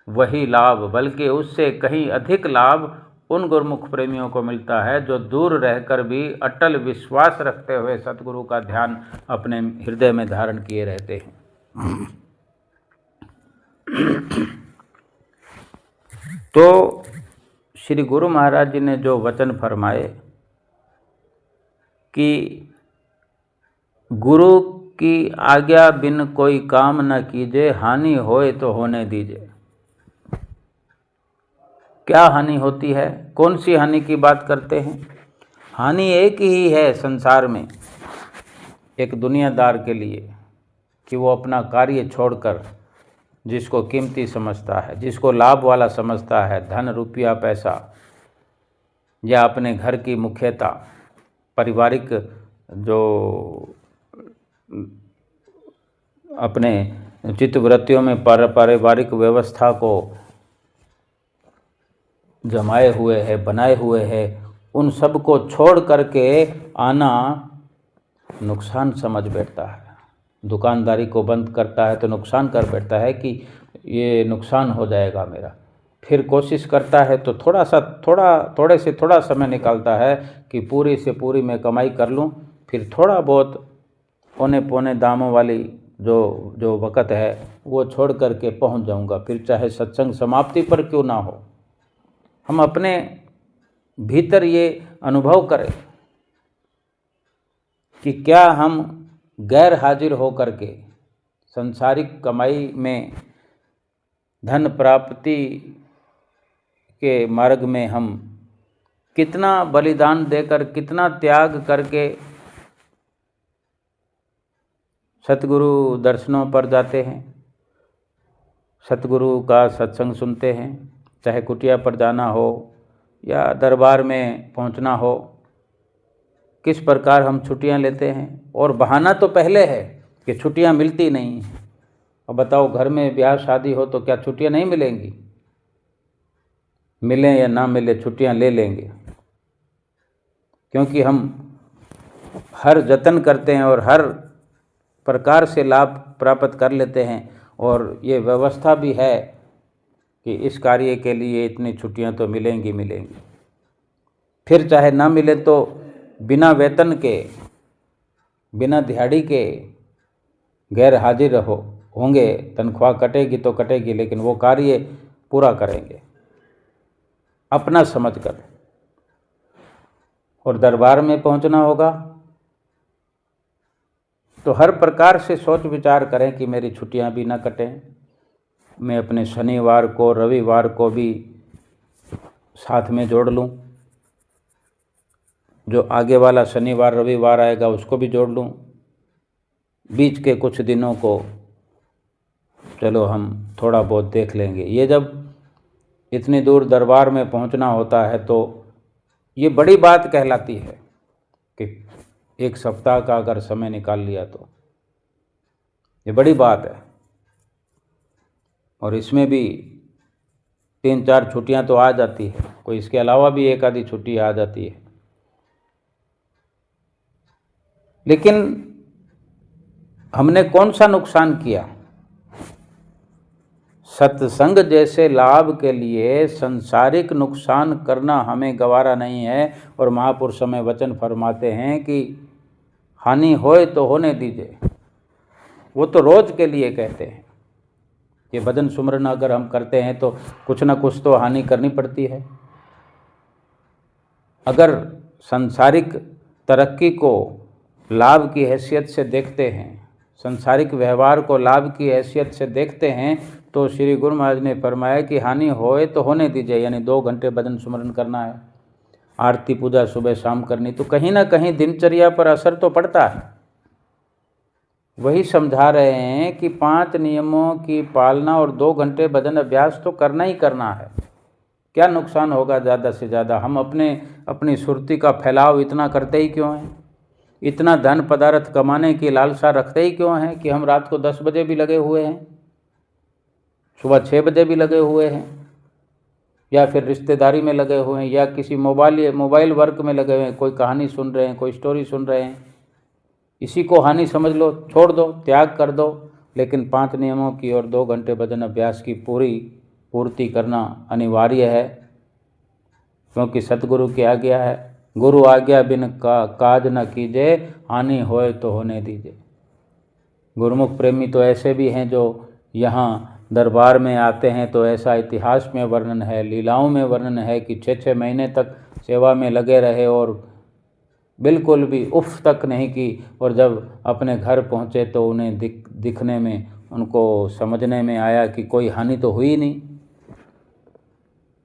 वही लाभ, बल्कि उससे कहीं अधिक लाभ उन गुरुमुख प्रेमियों को मिलता है जो दूर रहकर भी अटल विश्वास रखते हुए सतगुरु का ध्यान अपने हृदय में धारण किए रहते हैं। तो श्री गुरु महाराज जी ने जो वचन फरमाए कि गुरु की आज्ञा बिन कोई काम न कीजिए, हानि होए तो होने दीजिए। क्या हानि होती है? कौन सी हानि की बात करते हैं? हानि एक ही है संसार में एक दुनियादार के लिए, कि वो अपना कार्य छोड़कर, जिसको कीमती समझता है, जिसको लाभ वाला समझता है, धन रुपया पैसा या अपने घर की मुख्यता, पारिवारिक जो अपने चित्तवृत्तियों में पारिवारिक व्यवस्था को जमाए हुए है, बनाए हुए है, उन सब को छोड़ करके आना नुकसान समझ बैठता है। दुकानदारी को बंद करता है तो नुकसान कर बैठता है कि ये नुकसान हो जाएगा मेरा। फिर कोशिश करता है तो थोड़े से थोड़ा समय निकालता है कि पूरी से पूरी मैं कमाई कर लूँ, फिर थोड़ा बहुत औने पौने दामों वाली जो वक़्त है वो छोड़ करके पहुँच जाऊँगा, फिर चाहे सत्संग समाप्ति पर क्यों ना हो। हम अपने भीतर ये अनुभव करें कि क्या हम गैर हाजिर हो करके संसारिक कमाई में, धन प्राप्ति के मार्ग में हम कितना बलिदान देकर, कितना त्याग करके सतगुरु दर्शनों पर जाते हैं, सतगुरु का सत्संग सुनते हैं, चाहे कुटिया पर जाना हो या दरबार में पहुंचना हो, किस प्रकार हम छुट्टियां लेते हैं। और बहाना तो पहले है कि छुट्टियां मिलती नहीं हैं। अब बताओ, घर में ब्याह शादी हो तो क्या छुट्टियां नहीं मिलेंगी? मिलें या ना मिले, छुट्टियां ले लेंगे, क्योंकि हम हर जतन करते हैं और हर प्रकार से लाभ प्राप्त कर लेते हैं। और ये व्यवस्था भी है कि इस कार्य के लिए इतनी छुट्टियां तो मिलेंगी मिलेंगी। फिर चाहे ना मिले तो बिना वेतन के, बिना दिहाड़ी के गैर हाजिर होंगे, तनख्वाह कटेगी तो कटेगी, लेकिन वो कार्य पूरा करेंगे अपना समझकर। और दरबार में पहुंचना होगा तो हर प्रकार से सोच विचार करें कि मेरी छुट्टियां भी ना कटें। मैं अपने शनिवार को, रविवार को भी साथ में जोड़ लूं, जो आगे वाला शनिवार रविवार आएगा उसको भी जोड़ लूं, बीच के कुछ दिनों को चलो हम थोड़ा बहुत देख लेंगे। ये जब इतनी दूर दरबार में पहुंचना होता है तो ये बड़ी बात कहलाती है कि 1 सप्ताह का अगर समय निकाल लिया तो ये बड़ी बात है। और इसमें भी 3-4 छुट्टियां तो आ जाती है, कोई इसके अलावा भी 1 आधी छुट्टी आ जाती है। लेकिन हमने कौन सा नुकसान किया? सत्संग जैसे लाभ के लिए संसारिक नुकसान करना हमें गवारा नहीं है। और महापुरुष हमें वचन फरमाते हैं कि हानि होए तो होने दीजिए। वो तो रोज के लिए कहते हैं कि भजन सुमरन अगर हम करते हैं तो कुछ ना कुछ तो हानि करनी पड़ती है। अगर सांसारिक तरक्की को लाभ की हैसियत से देखते हैं, सांसारिक व्यवहार को लाभ की हैसियत से देखते हैं, तो श्री गुरु महाराज ने फरमाया कि हानि होए तो होने दीजिए। यानी 2 घंटे भजन सुमरन करना है, आरती पूजा सुबह शाम करनी, तो कहीं ना कहीं दिनचर्या पर असर तो पड़ता है। वही समझा रहे हैं कि 5 नियमों की पालना और 2 घंटे भजन अभ्यास तो करना ही करना है। क्या नुकसान होगा ज़्यादा से ज़्यादा? हम अपनी सुरती का फैलाव इतना करते ही क्यों हैं? इतना धन पदार्थ कमाने की लालसा रखते ही क्यों हैं कि हम रात को 10 बजे भी लगे हुए हैं, सुबह 6 बजे भी लगे हुए हैं, या फिर रिश्तेदारी में लगे हुए हैं, या किसी मोबाइल वर्क में लगे हुए हैं, कोई कहानी सुन रहे हैं, कोई स्टोरी सुन रहे हैं। इसी को हानि समझ लो, छोड़ दो, त्याग कर दो। लेकिन 5 नियमों की और 2 घंटे भजन अभ्यास की पूर्ति करना अनिवार्य है, क्योंकि सतगुरु की आज्ञा है, गुरु आज्ञा बिन काज न कीजिए, हानि होए तो होने दीजिए। गुरुमुख प्रेमी तो ऐसे भी हैं जो यहाँ दरबार में आते हैं तो ऐसा इतिहास में वर्णन है, लीलाओं में वर्णन है कि 6-6 महीने तक सेवा में लगे रहे और बिल्कुल भी उफ तक नहीं की। और जब अपने घर पहुँचे तो उन्हें दिखने में, उनको समझने में आया कि कोई हानि तो हुई नहीं।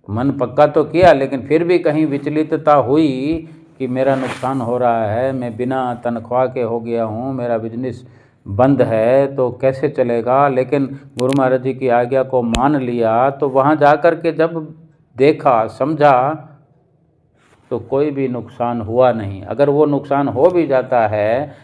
मन पक्का तो किया, लेकिन फिर भी कहीं विचलितता हुई कि मेरा नुकसान हो रहा है, मैं बिना तनख्वाह के हो गया हूँ, मेरा बिजनेस बंद है तो कैसे चलेगा। लेकिन गुरु महाराज जी की आज्ञा को मान लिया तो वहाँ जाकर के जब देखा, समझा, तो कोई भी नुकसान हुआ नहीं। अगर वो नुकसान हो भी जाता है,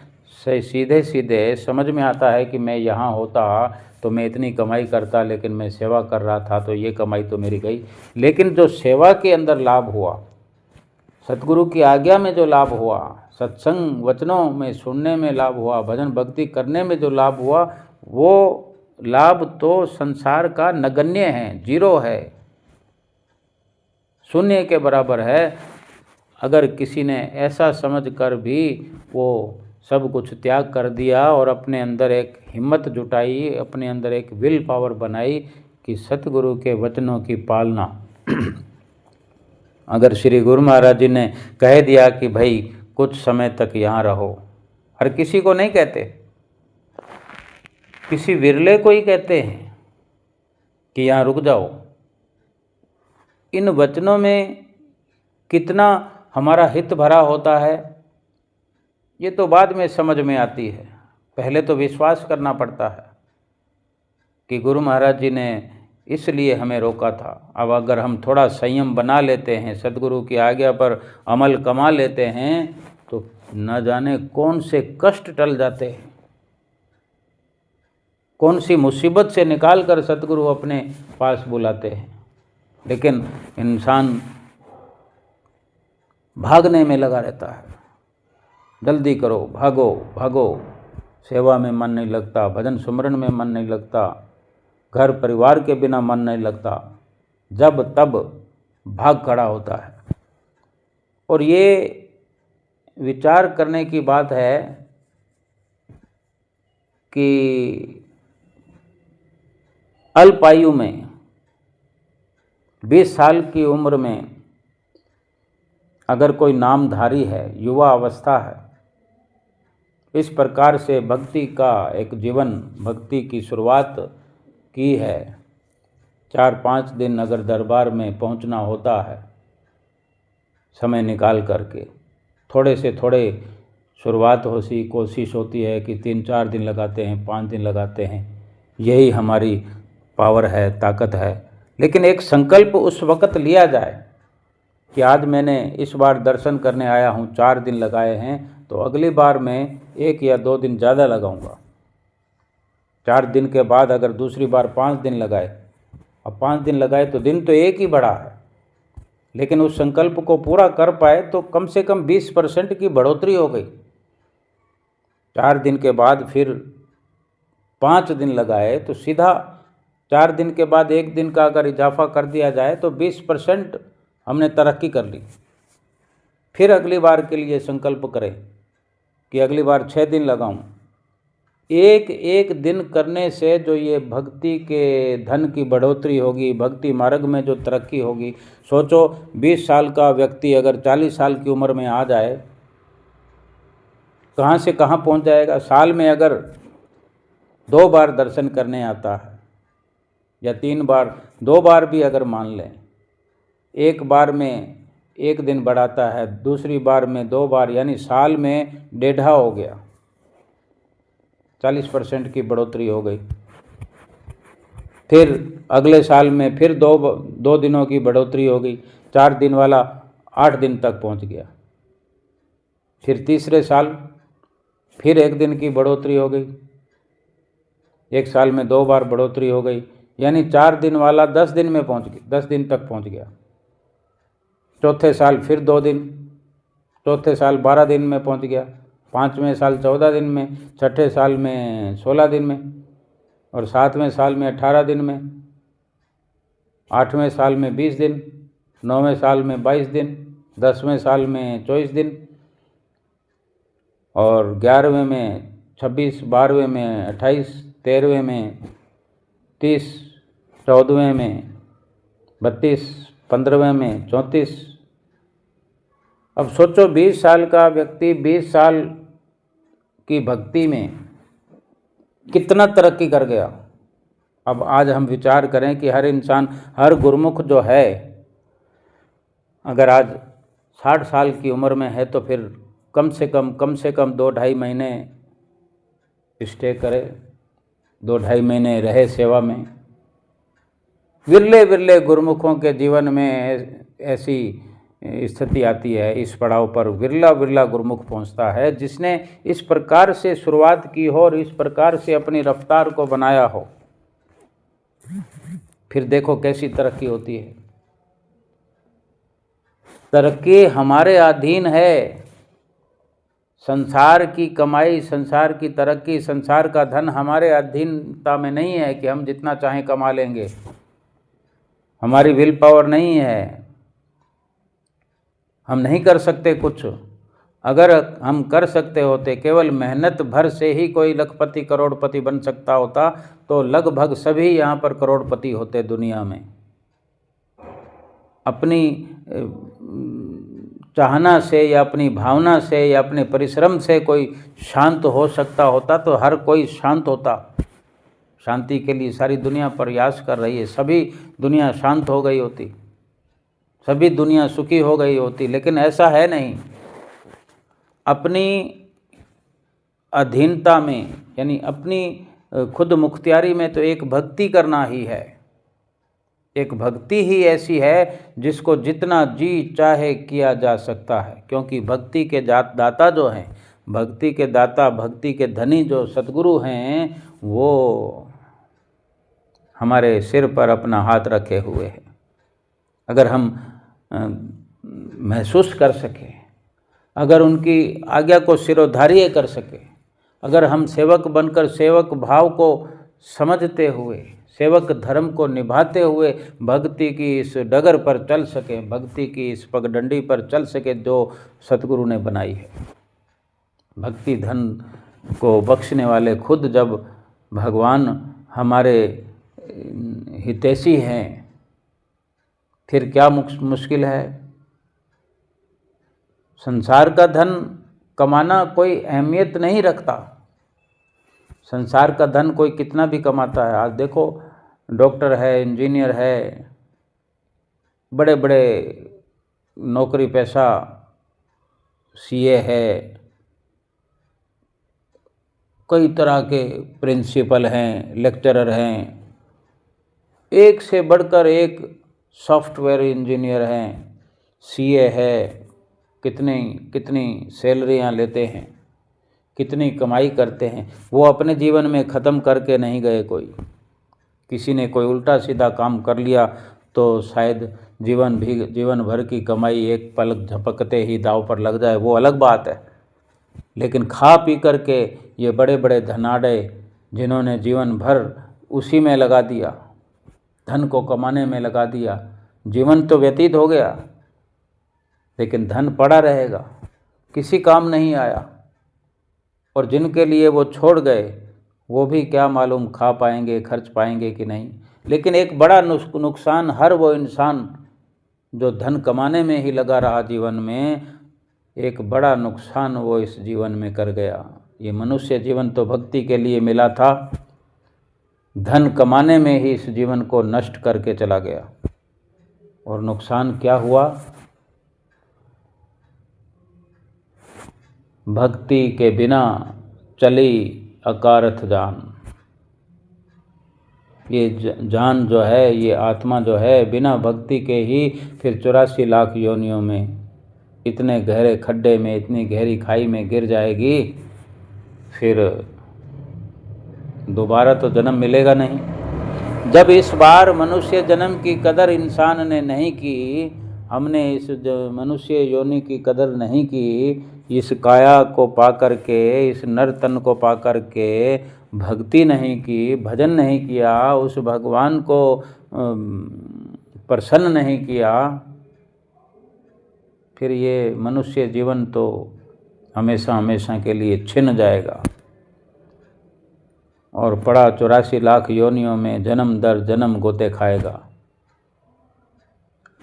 सीधे सीधे समझ में आता है कि मैं यहाँ होता तो मैं इतनी कमाई करता, लेकिन मैं सेवा कर रहा था तो ये कमाई तो मेरी गई। लेकिन जो सेवा के अंदर लाभ हुआ, सतगुरु की आज्ञा में जो लाभ हुआ, सत्संग वचनों में सुनने में लाभ हुआ, भजन भक्ति करने में जो लाभ हुआ, वो लाभ तो संसार का नगण्य है, 0 है, शून्य के बराबर है। अगर किसी ने ऐसा समझकर भी वो सब कुछ त्याग कर दिया और अपने अंदर एक हिम्मत जुटाई, अपने अंदर एक विल पावर बनाई कि सतगुरु के वचनों की पालना। अगर श्री गुरु महाराज जी ने कह दिया कि भाई कुछ समय तक यहाँ रहो, हर किसी को नहीं कहते, किसी विरले को ही कहते हैं कि यहाँ रुक जाओ। इन वचनों में कितना हमारा हित भरा होता है ये तो बाद में समझ में आती है। पहले तो विश्वास करना पड़ता है कि गुरु महाराज जी ने इसलिए हमें रोका था। अब अगर हम थोड़ा संयम बना लेते हैं, सद्गुरु की आज्ञा पर अमल कमा लेते हैं, तो न जाने कौन से कष्ट टल जाते हैं, कौन सी मुसीबत से निकाल कर सद्गुरु अपने पास बुलाते हैं। लेकिन इंसान भागने में लगा रहता है, जल्दी करो, भागो भागो, सेवा में मन नहीं लगता, भजन सुमरन में मन नहीं लगता, घर परिवार के बिना मन नहीं लगता, जब तब भाग खड़ा होता है। और ये विचार करने की बात है कि अल्प आयु में 20 साल की उम्र में अगर कोई नामधारी है, युवा अवस्था है, इस प्रकार से भक्ति का एक जीवन, भक्ति की शुरुआत की है, 4-5 दिन अगर दरबार में पहुंचना होता है समय निकाल करके, थोड़े से थोड़े शुरुआत कोशिश होती है कि 3-4 दिन लगाते हैं, 5 दिन लगाते हैं, यही हमारी पावर है, ताकत है। लेकिन एक संकल्प उस वक़्त लिया जाए कि आज मैंने इस बार दर्शन करने आया हूँ, 4 दिन लगाए हैं, तो अगली बार मैं 1 या 2 दिन ज़्यादा लगाऊंगा। 4 दिन के बाद अगर दूसरी बार 5 दिन लगाए, अब 5 दिन लगाए तो दिन तो एक ही बढ़ा है, लेकिन उस संकल्प को पूरा कर पाए तो कम से कम 20% की बढ़ोतरी हो गई। 4 दिन के बाद फिर 5 दिन लगाए तो सीधा 4 दिन के बाद 1 दिन का अगर इजाफा कर दिया जाए तो 20% हमने तरक्की कर ली। फिर अगली बार के लिए संकल्प करें कि अगली बार 6 दिन लगाऊं। एक एक दिन करने से जो ये भक्ति के धन की बढ़ोतरी होगी, भक्ति मार्ग में जो तरक्की होगी, सोचो 20 साल का व्यक्ति अगर 40 साल की उम्र में आ जाए, कहाँ से कहाँ पहुँच जाएगा। साल में अगर 2 बार दर्शन करने आता है या 3 बार, 2 बार भी अगर मान लें, एक बार में 1 दिन बढ़ाता है, दूसरी बार में 2 बार, यानी साल में 1.5 हो गया, 40% की बढ़ोतरी हो गई। फिर अगले साल में फिर 2 दिनों की बढ़ोतरी हो गई, 4 दिन वाला 8 दिन तक पहुंच गया। फिर तीसरे साल फिर 1 दिन की बढ़ोतरी हो गई, 1 साल में 2 बार बढ़ोतरी हो गई, यानी 4 दिन वाला 10 दिन में पहुंच गया, 10 दिन तक पहुंच गया। चौथे साल फिर 2 दिन, चौथे साल 12 दिन में पहुंच गया, 5वें साल 14 दिन में, 6ठे साल में 16 दिन में, और 7वें साल में 18 दिन में, 8वें साल में 20 दिन, 9वें साल में 22 दिन, 10वें साल में 24 दिन, और 11वें में 26, 12वें में 28, 13वें में 30, 14वें में 32, 15वें में 34। अब सोचो 20 साल का व्यक्ति 20 साल की भक्ति में कितना तरक्की कर गया। अब आज हम विचार करें कि हर इंसान, हर गुरुमुख जो है, अगर आज 60 साल की उम्र में है तो फिर कम से कम 2-2.5 महीने स्टे करे, 2-2.5 महीने रहे सेवा में। विरले विरले गुरुमुखों के जीवन में ऐसी स्थिति आती है, इस पड़ाव पर विरला विरला गुरुमुख पहुंचता है जिसने इस प्रकार से शुरुआत की हो और इस प्रकार से अपनी रफ्तार को बनाया हो। फिर देखो कैसी तरक्की होती है। तरक्की हमारे अधीन है। संसार की कमाई, संसार की तरक्की, संसार का धन हमारे अधीनता में नहीं है कि हम जितना चाहें कमा लेंगे। हमारी विल पावर नहीं है, हम नहीं कर सकते कुछ। अगर हम कर सकते होते, केवल मेहनत भर से ही कोई लखपति करोड़पति बन सकता होता तो लगभग सभी यहाँ पर करोड़पति होते दुनिया में। अपनी चाहना से या अपनी भावना से या अपने परिश्रम से कोई शांत हो सकता होता तो हर कोई शांत होता। शांति के लिए सारी दुनिया प्रयास कर रही है, सभी दुनिया शांत हो गई होती, सभी दुनिया सुखी हो गई होती, लेकिन ऐसा है नहीं। अपनी अधीनता में, यानी अपनी खुद मुख्तियारी में तो एक भक्ति करना ही है। एक भक्ति ही ऐसी है जिसको जितना जी चाहे किया जा सकता है, क्योंकि भक्ति के दाता जो हैं, भक्ति के दाता, भक्ति के धनी जो सतगुरु हैं, वो हमारे सिर पर अपना हाथ रखे हुए हैं। अगर हम महसूस कर सकें, अगर उनकी आज्ञा को सिरोधार्य कर सकें, अगर हम सेवक बनकर सेवक भाव को समझते हुए, सेवक धर्म को निभाते हुए भक्ति की इस डगर पर चल सकें, भक्ति की इस पगडंडी पर चल सके जो सतगुरु ने बनाई है। भक्ति धन को बख्शने वाले खुद जब भगवान हमारे हितैषी हैं, फिर क्या मुश्किल है। संसार का धन कमाना कोई अहमियत नहीं रखता। संसार का धन कोई कितना भी कमाता है। आज देखो, डॉक्टर है, इंजीनियर है, बड़े बड़े नौकरी पेशा सीए है, कई तरह के प्रिंसिपल हैं, लेक्चरर हैं, एक से बढ़कर एक सॉफ्टवेयर इंजीनियर हैं, सीए है, कितनी सैलरियां लेते हैं, कितनी कमाई करते हैं। वो अपने जीवन में ख़त्म करके नहीं गए। किसी ने कोई उल्टा सीधा काम कर लिया तो शायद जीवन भर की कमाई एक पलक झपकते ही दाव पर लग जाए, वो अलग बात है। लेकिन खा पी करके ये बड़े बड़े धनाढ़े जिन्होंने जीवन भर उसी में लगा दिया, धन को कमाने में लगा दिया, जीवन तो व्यतीत हो गया लेकिन धन पड़ा रहेगा, किसी काम नहीं आया। और जिनके लिए वो छोड़ गए वो भी क्या मालूम खा पाएंगे, खर्च पाएंगे कि नहीं। लेकिन एक बड़ा नुकसान हर वो इंसान जो धन कमाने में ही लगा रहा जीवन में, एक बड़ा नुकसान वो इस जीवन में कर गया। ये मनुष्य जीवन तो भक्ति के लिए मिला था, धन कमाने में ही इस जीवन को नष्ट करके चला गया। और नुकसान क्या हुआ? भक्ति के बिना चली अकारथ जान। ये जान जो है, ये आत्मा जो है, बिना भक्ति के ही फिर 84 लाख योनियों में, इतने गहरे खड्डे में, इतनी गहरी खाई में गिर जाएगी। फिर दोबारा तो जन्म मिलेगा नहीं। जब इस बार मनुष्य जन्म की कदर इंसान ने नहीं की, हमने इस मनुष्य योनि की कदर नहीं की, इस काया को पा करके, इस नर तन को पा करके भक्ति नहीं की, भजन नहीं किया, उस भगवान को प्रसन्न नहीं किया, फिर ये मनुष्य जीवन तो हमेशा हमेशा के लिए छिन जाएगा और पड़ा 84 लाख योनियों में जन्म दर जन्म गोते खाएगा।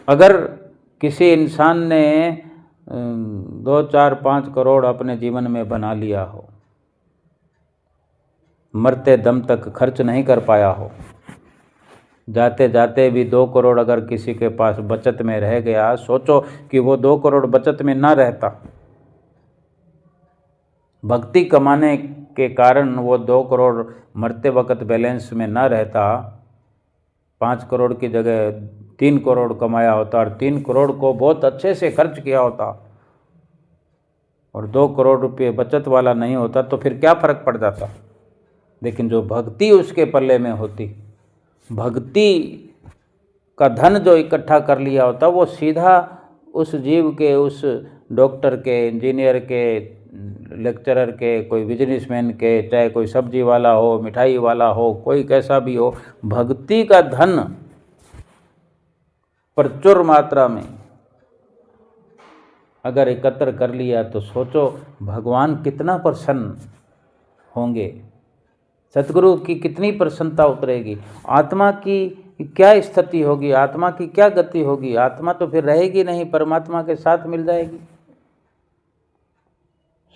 अगर किसी इंसान ने 2, 4, 5 करोड़ अपने जीवन में बना लिया हो, मरते दम तक खर्च नहीं कर पाया हो, जाते जाते भी 2 करोड़ अगर किसी के पास बचत में रह गया, सोचो कि वो 2 करोड़ बचत में ना रहता, भक्ति कमाने के कारण वो 2 करोड़ मरते वक्त बैलेंस में ना रहता, 5 करोड़ की जगह 3 करोड़ कमाया होता और 3 करोड़ को बहुत अच्छे से खर्च किया होता और 2 करोड़ रुपये बचत वाला नहीं होता, तो फिर क्या फ़र्क पड़ जाता। लेकिन जो भक्ति उसके पल्ले में होती, भक्ति का धन जो इकट्ठा कर लिया होता, वो सीधा उस जीव के, उस डॉक्टर के, इंजीनियर के, लेक्चरर के, कोई बिजनेसमैन के, चाहे कोई सब्जी वाला हो, मिठाई वाला हो, कोई कैसा भी हो, भक्ति का धन प्रचुर मात्रा में अगर एकत्र कर लिया तो सोचो भगवान कितना प्रसन्न होंगे, सतगुरु की कितनी प्रसन्नता उतरेगी, आत्मा की क्या स्थिति होगी, आत्मा की क्या गति होगी। आत्मा तो फिर रहेगी नहीं, परमात्मा के साथ मिल जाएगी।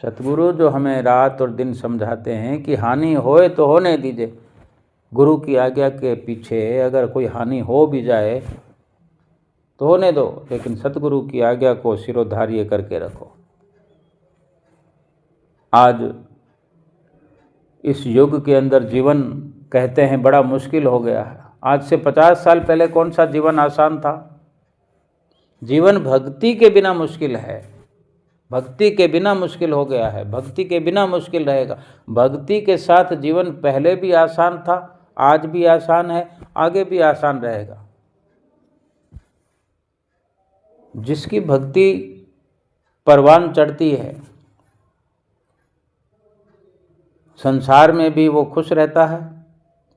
सतगुरु जो हमें रात और दिन समझाते हैं कि हानि होए तो होने दीजिए, गुरु की आज्ञा के पीछे अगर कोई हानि हो भी जाए तो होने दो, लेकिन सतगुरु की आज्ञा को सिरोधार्य करके रखो। आज इस युग के अंदर जीवन कहते हैं बड़ा मुश्किल हो गया है। आज से 50 साल पहले कौन सा जीवन आसान था? जीवन भक्ति के बिना मुश्किल है, भक्ति के बिना मुश्किल हो गया है, भक्ति के बिना मुश्किल रहेगा। भक्ति के साथ जीवन पहले भी आसान था, आज भी आसान है, आगे भी आसान रहेगा। जिसकी भक्ति परवान चढ़ती है, संसार में भी वो खुश रहता है,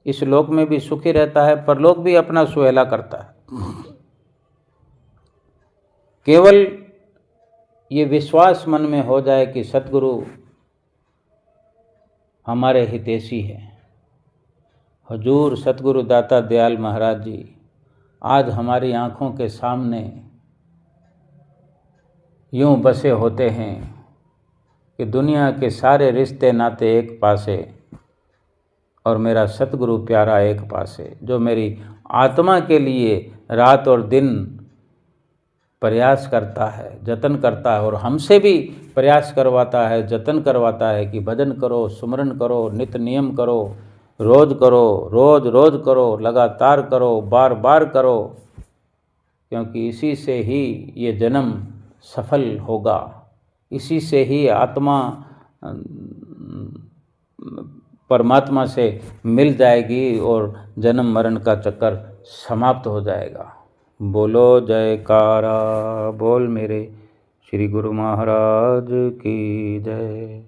इस लोक में भी सुखी रहता है, परलोक भी अपना सुहेला करता है। केवल ये विश्वास मन में हो जाए कि सतगुरु हमारे हितैषी है। हुजूर सतगुरु दाता दयाल महाराज जी आज हमारी आँखों के सामने यूं बसे होते हैं कि दुनिया के सारे रिश्ते नाते एक पासे और मेरा सतगुरु प्यारा एक पासे, जो मेरी आत्मा के लिए रात और दिन प्रयास करता है, जतन करता है और हमसे भी प्रयास करवाता है, जतन करवाता है कि भजन करो, सुमरन करो, नित्य नियम करो, रोज करो, रोज रोज करो, लगातार करो, बार बार करो, क्योंकि इसी से ही ये जन्म सफल होगा, इसी से ही आत्मा परमात्मा से मिल जाएगी और जन्म मरण का चक्कर समाप्त हो जाएगा। बोलो जयकारा बोल मेरे श्री गुरु महाराज की जय।